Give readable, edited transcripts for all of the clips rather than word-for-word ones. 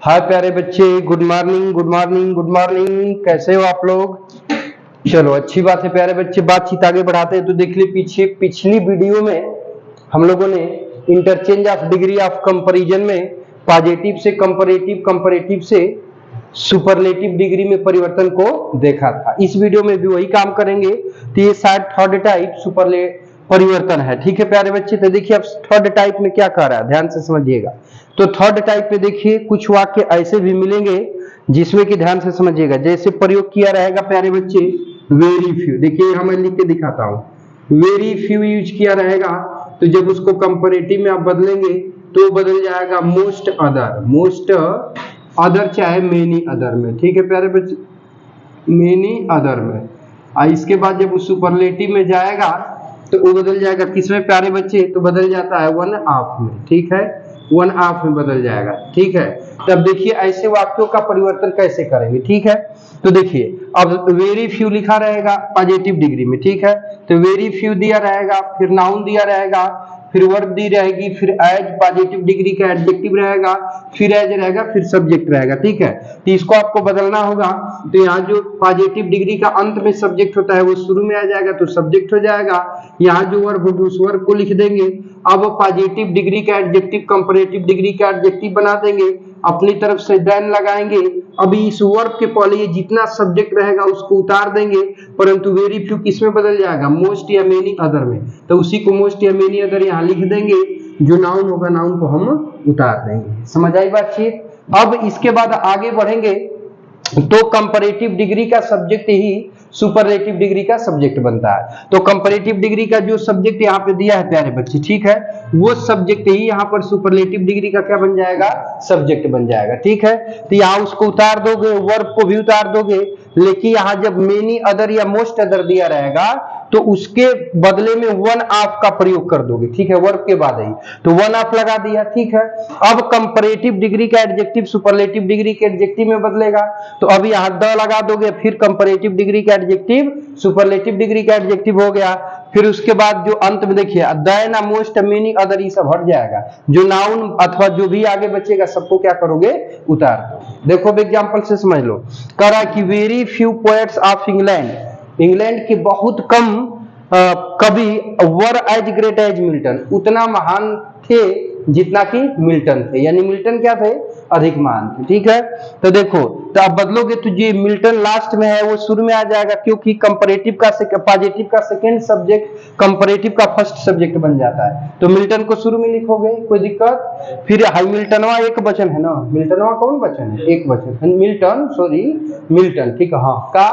हाय प्यारे बच्चे, good morning good morning good morning. कैसे हो आप लोग? चलो अच्छी बात है प्यारे बच्चे, बातचीत आगे बढ़ाते हैं। तो देख ली पीछे पिछली वीडियो में हम लोगों ने interchange of degree of comparison में पॉजिटिव से कंपैरेटिव, कंपैरेटिव से सुपरलेटिव डिग्री में परिवर्तन को देखा था। इस वीडियो में भी वही काम करेंगे। तो ये शायद थर्ड टाइप सुपरले परिवर्तन है। ठीक है प्यारे बच्चे, तो देखिए अब थर्ड टाइप में क्या कह रहा है, ध्यान से समझिएगा। तो थर्ड टाइप में देखिए कुछ वाक्य ऐसे भी मिलेंगे जिसमें कि ध्यान से समझिएगा। जैसे प्रयोग किया रहेगा प्यारे बच्चे वेरी फ्यू, देखिए यहां मैं लिख के दिखाता हूं, वेरी फ्यू यूज किया रहेगा। तो जब उसको कंपैरेटिव में आप बदलेंगे तो बदल जाएगा मोस्ट अदर, मोस्ट अदर चाहे मेनी अदर में। ठीक है प्यारे बच्चे, मेनी अदर में। इसके बाद जब उस सुपरलेटिव में जाएगा तो वो बदल जाएगा किसमें प्यारे बच्चे? तो बदल जाता है वन ऑफ में। ठीक है, वन ऑफ में बदल जाएगा। ठीक है, तब देखिए ऐसे वाक्यों का परिवर्तन कैसे करेंगे। ठीक है, तो देखिए अब वेरी फ्यू लिखा रहेगा पॉजिटिव डिग्री में। ठीक है, तो वेरी फ्यू दिया रहेगा, फिर नाउन दिया रहेगा, फिर वर्ब दी रहेगी, फिर एज पॉजिटिव डिग्री का एडजेक्टिव रहेगा, फिर एज रहेगा, फिर सब्जेक्ट रहेगा। ठीक है, तो इसको आपको बदलना होगा। तो यहाँ जो पॉजिटिव डिग्री का अंत में सब्जेक्ट होता है वो शुरू में आ जाएगा तो सब्जेक्ट हो जाएगा। यहाँ जो वर्ब होगा उस वर्ब को लिख देंगे। अब पॉजिटिव डिग्री का एडजेक्टिव कंपैरेटिव डिग्री का एडजेक्टिव बना देंगे, अपनी तरफ से देन लगाएंगे। अभी इस वर्ब के पहले ये जितना सब्जेक्ट रहेगा उसको उतार देंगे, परंतु वेरी फ्यू किस में बदल जाएगा? मोस्ट या मेनी अदर में। तो उसी को मोस्ट या मेनी अदर यहाँ लिख देंगे, जो नाउन होगा नाउन को हम उतार देंगे। समझ आई बातचीत? अब इसके बाद आगे बढ़ेंगे तो कंपैरेटिव डिग्री का सब्जेक्ट ही सुपरलेटिव डिग्री का सब्जेक्ट बनता है। तो कंपैरेटिव डिग्री का जो सब्जेक्ट यहाँ पे दिया है प्यारे बच्चे, ठीक है, वो सब्जेक्ट ही यहाँ पर सुपरलेटिव डिग्री का क्या बन जाएगा? सब्जेक्ट बन जाएगा। ठीक है, तो यहाँ उसको उतार दोगे, वर्ब को भी उतार दोगे, लेकिन यहाँ जब मेनी अदर या मोस्ट अदर दिया रहेगा तो उसके बदले में वन ऑफ का प्रयोग कर दोगे। ठीक है, वर्ब के बाद ही तो वन ऑफ लगा दिया। ठीक है, अब कंपैरेटिव डिग्री का एडजेक्टिव सुपरलेटिव डिग्री के एडजेक्टिव में बदलेगा तो अब यहाँ द लगा दोगे, फिर कंपैरेटिव डिग्री का एडजेक्टिव सुपरलेटिव डिग्री का एडजेक्टिव हो गया। फिर उसके बाद जो अंत में देखिए दैन मोस्ट मेनी अदर ये सब हट जाएगा। जो नाउन अथवा जो भी आगे बचेगा सबको क्या करोगे? उतार दो। देखो एग्जांपल से समझ लो। कह रहा है कि very few poets of England, England के बहुत कम कवि were as great as Milton, उतना महान थे जितना कि मिल्टन थे। यानी मिल्टन क्या थे? अधिक महान थे। ठीक है, तो देखो तो अब बदलोगे तो जो मिल्टन लास्ट में है वो शुरू में आ जाएगा, क्योंकि कंपैरेटिव का पॉजिटिव का सेकंड सब्जेक्ट कंपैरेटिव का फर्स्ट सब्जेक्ट बन जाता है। तो मिल्टन को शुरू में लिखोगे, कोई दिक्कत? फिर हाई मिल्टनवा एक वचन है ना, मिल्टनवा कौन वचन है? एक वचन है, मिल्टन, सॉरी मिल्टन। ठीक है, हाँ का,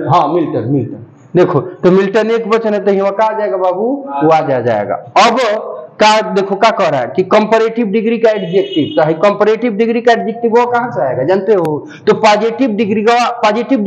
हाँ मिल्टन, मिल्टन। देखो तो मिल्टन एक वचन है तो यहाँ का आ जाएगा बाबू? वो आ जाएगा। अब का देखो क्या कह रहा है कि कंपैरेटिव डिग्री का एडजेक्टिव, तो कंपैरेटिव डिग्री का एडजेक्टिव वो कहां से आएगा जानते हो? तो पॉजिटिव डिग्री का एडजेक्टिव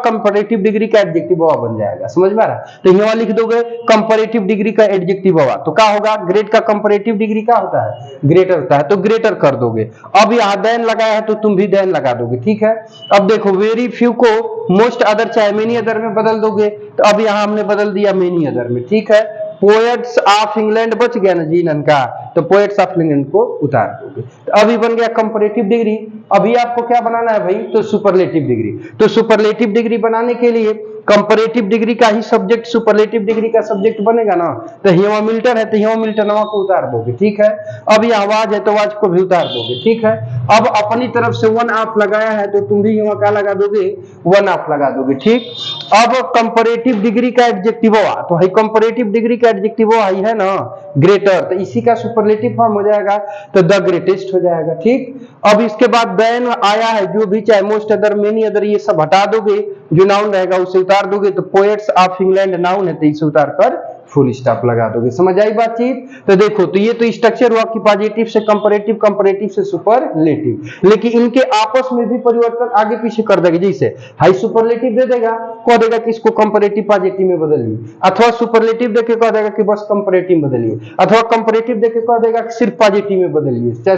कंपैरेटिव डिग्री का एडजेक्टिव बन जाएगा। समझ में आ रहा है? तो यहाँ लिख दोगे कंपैरेटिव डिग्री का एडजेक्टिव तो क्या होगा? ग्रेट का कंपैरेटिव डिग्री क्या होता है? ग्रेटर होता है, तो ग्रेटर कर दोगे। अब यहाँ देन लगाया है तो तुम भी देन लगा दोगे। ठीक है, अब देखो वेरी फ्यू को मोस्ट अदर चाहे मेनी अदर में बदल दोगे, तो अब यहाँ हमने बदल दिया मेनी अदर में। ठीक है, पोएट्स ऑफ इंग्लैंड बच गया ना जीनन का, तो पोएट्स ऑफ इंग्लैंड को उतार दोगे। तो अभी बन गया कंपैरेटिव डिग्री। अभी आपको क्या बनाना है भाई? तो सुपरलेटिव डिग्री। तो सुपरलेटिव डिग्री बनाने के लिए कंपैरेटिव डिग्री का ही सब्जेक्ट सुपरलेटिव डिग्री का सब्जेक्ट बनेगा ना। तो यहाँ मिल्टन है तो यहाँ मिल्टनवा को उतार दोगे। ठीक है, अब यहाँ वाज है तो वाज को भी उतार दोगे। ठीक है, अब अपनी तरफ से वन ऑफ लगाया है तो तुम भी यहाँ क्या लगा दोगे? वन ऑफ लगा दोगे। ठीक, अब कंपैरेटिव डिग्री का एडजेक्टिव तो है, कंपैरेटिव डिग्री का एडजेक्टिव है ना ग्रेटर, तो इसी का सुपरलेटिव फॉर्म हो जाएगा तो द ग्रेटेस्ट हो जाएगा। ठीक, अब इसके बाद देन आया है, जो भी चाहे मोस्ट अदर मेनी अदर ये सब हटा दोगे, जो नाउन रहेगा उसे उतार दोगे। तो पोएट्स ऑफ इंग्लैंड नाउन है तो इसे उतार कर फुल स्टॉप लगा दोगे। समझ आई बातचीत? तो देखो तो ये तो स्ट्रक्चर हुआ कि पॉजिटिव से कंपैरेटिव, कंपैरेटिव से सुपरलेटिव, लेकिन इनके आपस में भी परिवर्तन आगे पीछे कर देगा। जैसे हाई सुपरलेटिव दे देगा, कह देगा कि इसको कंपैरेटिव पॉजिटिव में बदलिए, अथवा सुपरलेटिव देके कह देगा कि बस कंपैरेटिव बदलिए, अथवा कंपैरेटिव देके कह देगा कि सिर्फ पॉजिटिव में बदलिए, चाहे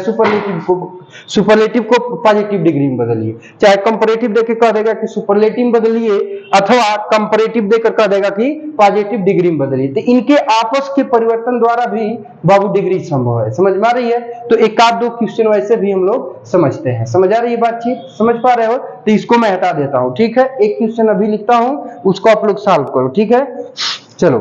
सुपरलेटिव को पॉजिटिव डिग्री में बदलिए, चाहे कंपैरेटिव देके कह देगा कि सुपरलेटिव में बदलिए, अथवा कंपैरेटिव देकर कह देगा कि पॉजिटिव डिग्री में बदलिए। इनके आपस के परिवर्तन द्वारा भी बाबू डिग्री संभव है। समझ में आ रही है? तो एक आध दो क्वेश्चन वैसे भी हम लोग समझते हैं। समझ आ रही है बातचीत? समझ पा रहे हो? तो इसको मैं हटा देता हूं, ठीक है। एक क्वेश्चन अभी लिखता हूं, उसको आप लोग सॉल्व करो, ठीक है। चलो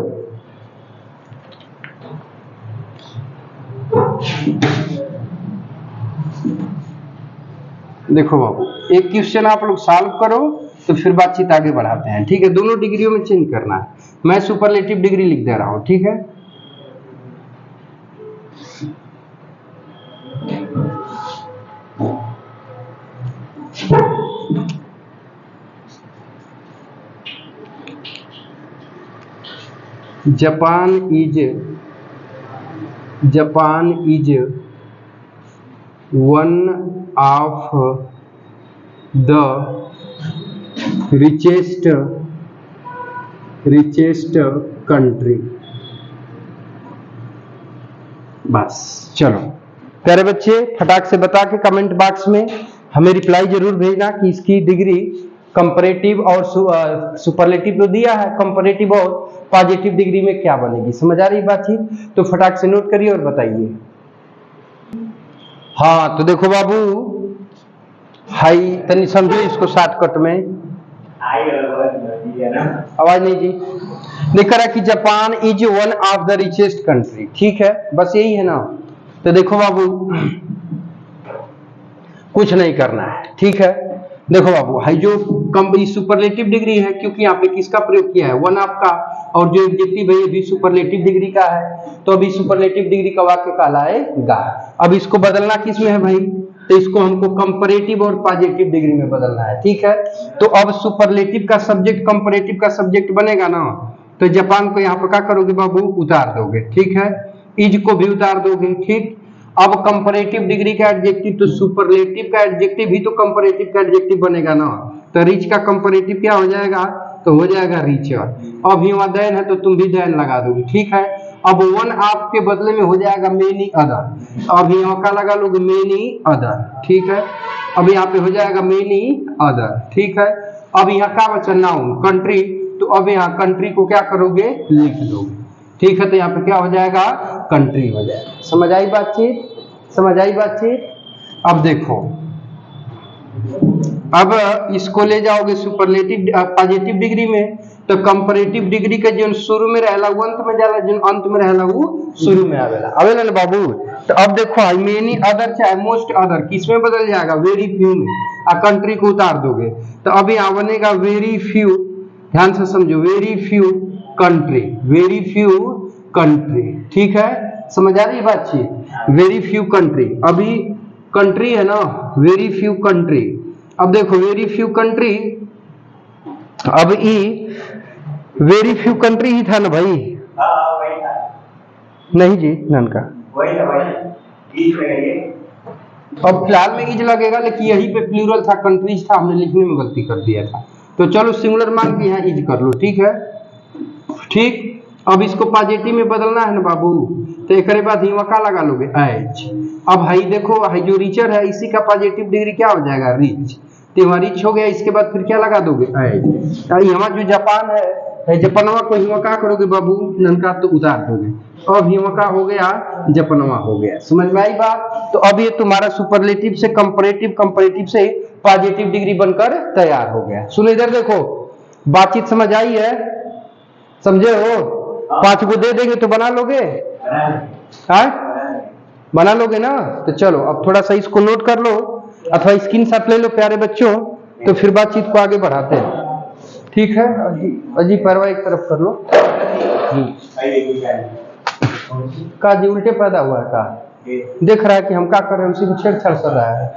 देखो बाबू, एक क्वेश्चन आप लोग सॉल्व करो तो फिर बातचीत आगे बढ़ाते हैं, ठीक है। दोनों डिग्रियों में चेंज करना है। मैं सुपरलेटिव डिग्री लिख दे रहा हूं, ठीक है। Japan is one of the richest country. बस चलो प्यारे बच्चे, फटाक से बता के कमेंट बॉक्स में हमें रिप्लाई जरूर भेजना कि इसकी डिग्री कंपैरेटिव और सुपरलेटिव तो दिया है, कंपैरेटिव और पॉजिटिव डिग्री में क्या बनेगी। समझ आ रही बातचीत? तो फटाक से नोट करिए और बताइए। हाँ तो देखो बाबू, हाई तनी समझो इसको शॉर्टकट में। आवाज नहीं जी। लिखा रहा कि Japan is one of the richest country, ठीक है, बस यही है ना। तो देखो बाबू, कुछ नहीं करना है, ठीक है। देखो बाबू, हाई जो सुपरलेटिव डिग्री है, क्योंकि यहाँ पे किसका प्रयोग किया है? वन ऑफ का, और जो एडजेक्टिव है ये भी सुपरलेटिव डिग्री का है, तो अभी सुपरलेटिव डिग्री का वाक्य कहलाएगा। अब इसको बदलना किस में है भाई? तो इसको हमको कंपैरेटिव और पॉजिटिव डिग्री में बदलना है, ठीक है। तो अब सुपरलेटिव का सब्जेक्ट कंपैरेटिव का सब्जेक्ट बनेगा ना, तो जापान को यहाँ पर क्या करोगे बाबू? उतार दोगे, ठीक है। इज को भी उतार दोगे, ठीक। अब कंपैरेटिव डिग्री का एडजेक्टिव, तो सुपरलेटिव का एडजेक्टिव भी तो कंपैरेटिव का एडजेक्टिव बनेगा ना। तो रिच का कंपैरेटिव क्या हो जाएगा? तो हो जाएगा रिचर। अब यहाँ देन है तो तुम भी देन लगा दोगे, ठीक है। अब वन ऑफ के बदले में हो जाएगा मेनी अदर, अब यहाँ का लगा लोगे मेनी अदर, ठीक है। अब यहाँ पे हो जाएगा मेनी अदर, ठीक है। अब यहाँ का बचा? नाउन, कंट्री, तो अब यहाँ कंट्री को क्या करोगे? लिख दोगे, ठीक है। तो यहाँ पे क्या हो जाएगा? कंट्री हो जाएगा। समझ आई बातचीत? समझ आई बातचीत? अब देखो, अब इसको ले जाओगे सुपरलेटिव पॉजिटिव डिग्री में, तो कंपैरेटिव डिग्री का जो शुरू में रहेला वो अंत में जाला, जो अंत में रहेला वो शुरू में आवेला ना बाबू। तो अब देखो, मेनी अदर चाहे मोस्ट अदर किस में बदल जाएगा? वेरी फ्यू में। आ कंट्री को उतार दोगे तो अब यहाँ बनेगा वेरी फ्यू। ध्यान से समझो, very few country, very few country, ठीक है। समझ आ रही है बातचीत? वेरी फ्यू कंट्री, अभी कंट्री है ना, वेरी फ्यू कंट्री। अब देखो वेरी फ्यू कंट्री, अब ई वेरी फ्यू कंट्री ही था ना भाई? वही था। नहीं जी, नन का वही था भाई। अब फिलहाल में इज लगेगा, लेकिन यही पे प्लूरल था, कंट्रीज था, हमने लिखने में गलती कर दिया था। तो चलो सिंगुलर मान के यहाँ इज कर लो, ठीक है, ठीक। अब इसको पॉजिटिव में बदलना है ना बाबू, तो एक बाद ही वका लगा लोगे एच। अब हाई देखो, हाई जो रिचर है इसी का पॉजिटिव डिग्री क्या हो जाएगा? रिच। तो वहाँ रिच हो गया, इसके बाद फिर क्या लगा दोगे? एच। यहाँ जो जापान है, जापानवा को हिवा का करोगे बाबू? ननका तो उतार दोगे, अब हिवा का हो गया, जापानवा हो गया। समझ में आई बात? तो अब ये तुम्हारा सुपरलेटिव से कंपैरेटिव, कंपैरेटिव से पॉजिटिव डिग्री बनकर तैयार हो गया। सुनो इधर देखो, बातचीत समझ आई है? समझे हो? 5 को दे देंगे तो बना लोगे? हाँ, बना लोगे ना? तो चलो अब थोड़ा सा इसको नोट कर लो अथवा स्क्रीनशॉट ले लो प्यारे बच्चों, तो फिर बातचीत को आगे बढ़ाते हैं, ठीक है। अजी परवा एक तरफ कर लो का जी, उल्टे पैदा हुआ है का? देख रहा है कि हम क्या कर रहे हैं, उसी को छेड़छाड़ कर रहा है।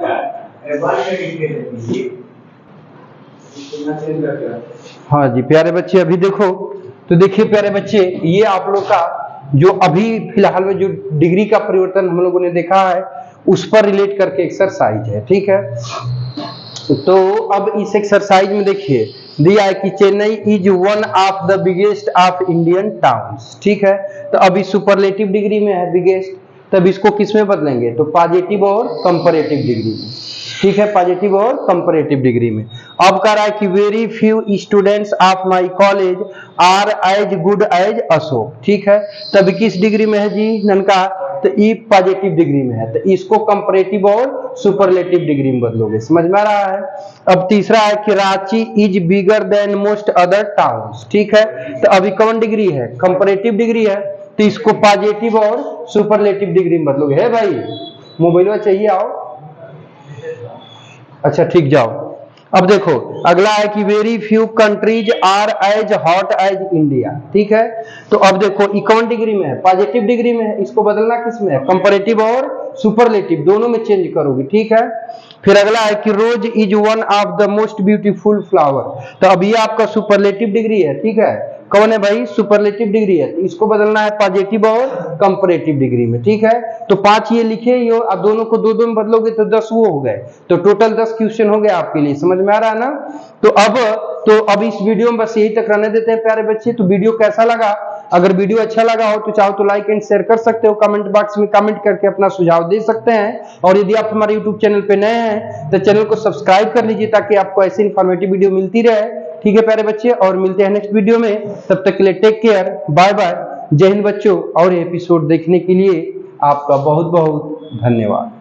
हाँ जी प्यारे बच्चे, अभी देखो तो देखिए प्यारे बच्चे, ये आप लोग का जो अभी फिलहाल में जो डिग्री का परिवर्तन हम लोगों ने देखा है उस पर रिलेट करके एक्सरसाइज है, ठीक है। तो अब इस एक्सरसाइज में देखिए दिया है कि Chennai is one of the biggest of Indian towns, ठीक है। तो अभी सुपरलेटिव डिग्री में है बिगेस्ट, तब इसको किस में बदलेंगे? तो पॉजिटिव और कंपैरेटिव डिग्री में, ठीक है, पॉजिटिव और कंपैरेटिव डिग्री में। अब कह रहा है कि very few students of my college are as good as Ashok. ठीक है, तब किस डिग्री में है जी ननका? तो ई पॉजिटिव डिग्री में है, तो इसको कंपैरेटिव और सुपरलेटिव डिग्री में बदलोगे। समझ में आ रहा है? अब तीसरा है कि Ranchi is bigger than most other towns. ठीक है, तो अभी कौन डिग्री है? कंपैरेटिव डिग्री है, तो इसको पॉजिटिव और सुपरलेटिव डिग्री में बदलोगे। है भाई, मोबाइल चाहिए? आओ, अच्छा ठीक, जाओ। अब देखो अगला है कि very few countries are as hot as India. ठीक है, तो अब देखो ई कौन डिग्री में है? पॉजिटिव डिग्री में है, इसको बदलना किस में है? कंपैरेटिव और सुपरलेटिव दोनों में चेंज करोगे। ठीक है, फिर अगला है कि rose is one of the most beautiful flower. तो अब ये आपका सुपरलेटिव डिग्री है। ठीक है, कौन है भाई? सुपरलेटिव डिग्री है, तो इसको बदलना है पॉजिटिव और कंपैरेटिव डिग्री में। ठीक है, तो 5 ये लिखे ही हो, अब दोनों को 2-2 में बदलोगे तो 10 वो हो गए, तो टोटल 10 क्वेश्चन हो गए आपके लिए। समझ में आ रहा है ना? तो अब इस वीडियो में बस यही तक रहने देते हैं प्यारे बच्चे। तो वीडियो कैसा लगा? अगर वीडियो अच्छा लगा हो तो चाहो तो लाइक एंड शेयर कर सकते हो, कमेंट बॉक्स में कमेंट करके अपना सुझाव दे सकते हैं। और यदि आप हमारे यूट्यूब चैनल पे नए हैं तो चैनल को सब्सक्राइब कर लीजिए ताकि आपको ऐसी इन्फॉर्मेटिव वीडियो मिलती रहे। ठीक है प्यारे बच्चे, और मिलते हैं नेक्स्ट वीडियो में। तब तक के लिए टेक केयर, बाय बाय, जय हिंद बच्चों। और एपिसोड देखने के लिए आपका बहुत बहुत धन्यवाद।